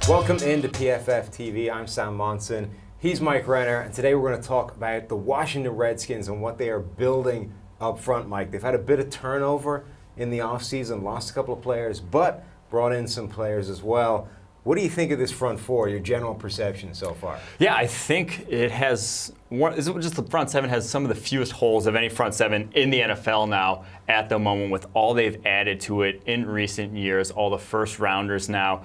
Welcome into PFF TV. I'm Sam Monson. He's Mike Renner, and today we're going to talk about the Washington Redskins and what they are building up front, Mike. They've had a bit of turnover in the offseason, lost a couple of players, but brought in some players as well. What do you think of this front four, your general perception so far? Yeah, I think it has, just the front seven has some of the fewest holes of any front seven in the NFL now at the moment, with all they've added to it in recent years, all the first rounders now,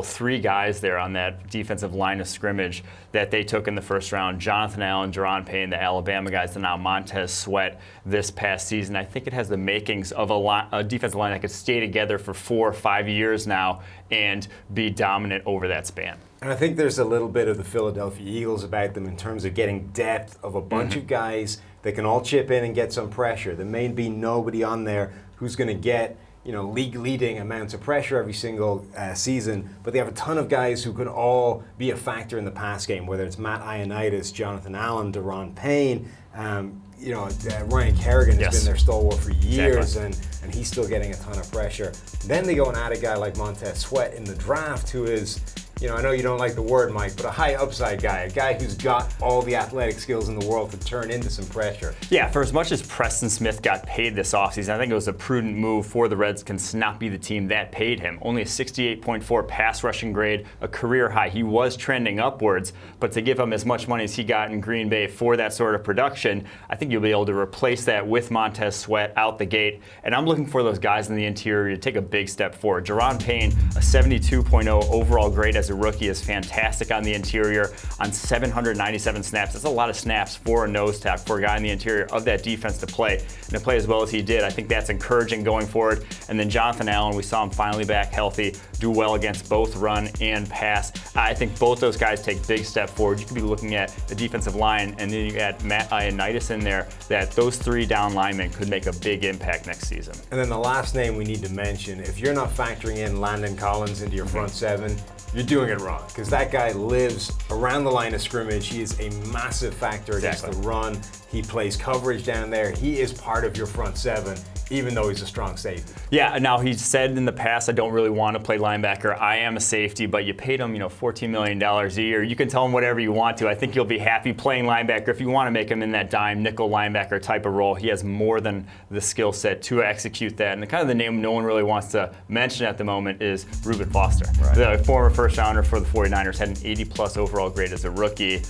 three guys there on that defensive line of scrimmage that they took in the first round, Jonathan Allen, DARON, PAYNE, the Alabama guys, and now Montez Sweat this past season. I think it has the makings of a defensive line that could stay together for 4 or 5 years now and be dominant over that span. And I think there's a little bit of the Philadelphia Eagles about them in terms of getting depth of a bunch of guys that can all chip in and get some pressure. There may be nobody on there who's going to get league-leading amounts of pressure every single season, but they have a ton of guys who can all be a factor in the pass game, whether it's Matt Ioannidis, Jonathan Allen, DARON PAYNE. Ryan Kerrigan has been their stalwart for years, and he's still getting a ton of pressure. Then they go and add a guy like Montez Sweat in the draft, who is, I know you don't like the word, Mike, but a high upside guy, a guy who's got all the athletic skills in the world to turn into some pressure. Yeah, for as much as Preston Smith got paid this offseason, I think it was a prudent move for the Redskins to not be the team that paid him. Only a 68.4 pass rushing grade, a career high. He was trending upwards, but to give him as much money as he got in Green Bay for that sort of production, I think you'll be able to replace that with Montez Sweat out the gate. And I'm looking for those guys in the interior to take a big step forward. DARON PAYNE, a 72.0 overall grade as a rookie, is fantastic on the interior on 797 snaps. That's a lot of snaps for a nose tackle, for a guy in the interior of that defense to play, and to play as well as he did. I think that's encouraging going forward. And then Jonathan Allen, we saw him finally back healthy, do well against both run and pass. I think both those guys take big step forward. You could be looking at the defensive line, and then you add Matt Ioannidis in there, that those 3 down linemen could make a big impact next season. And then the last name we need to mention, if you're not factoring in Landon Collins into your front seven, you're doing it wrong, because that guy lives around the line of scrimmage. He is a massive factor against the run. He plays coverage down there. He is part of your front seven, even though he's a strong safety. Yeah, now he's said in the past, I don't really want to play linebacker. I am a safety, but you paid him, $14 million a year. You can tell him whatever you want to. I think you'll be happy playing linebacker. If you want to make him in that dime nickel linebacker type of role, he has more than the skill set to execute that. And the name no one really wants to mention at the moment is Reuben Foster. The former first rounder for the 49ers, had an 80+ overall grade as a rookie.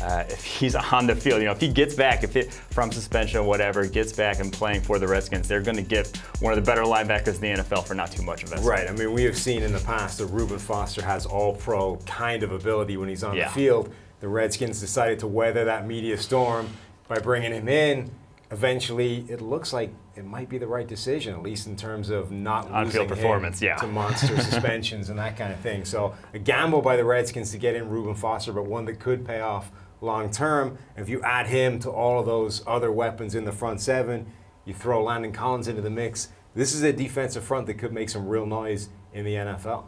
If he's on the field, if he gets back, from suspension or whatever, gets back and playing for the Redskins, they're going to get one of the better linebackers in the NFL for not too much of that. Right. I mean, we have seen in the past that Reuben Foster has all-pro kind of ability when he's on the field. The Redskins decided to weather that media storm by bringing him in. Eventually, it looks like it might be the right decision, at least in terms of not losing on-field performance, to monster suspensions and that kind of thing. So a gamble by the Redskins to get in Reuben Foster, but one that could pay off long term. If you add him to all of those other weapons in the front seven, you throw Landon Collins into the mix, this is a defensive front that could make some real noise in the NFL.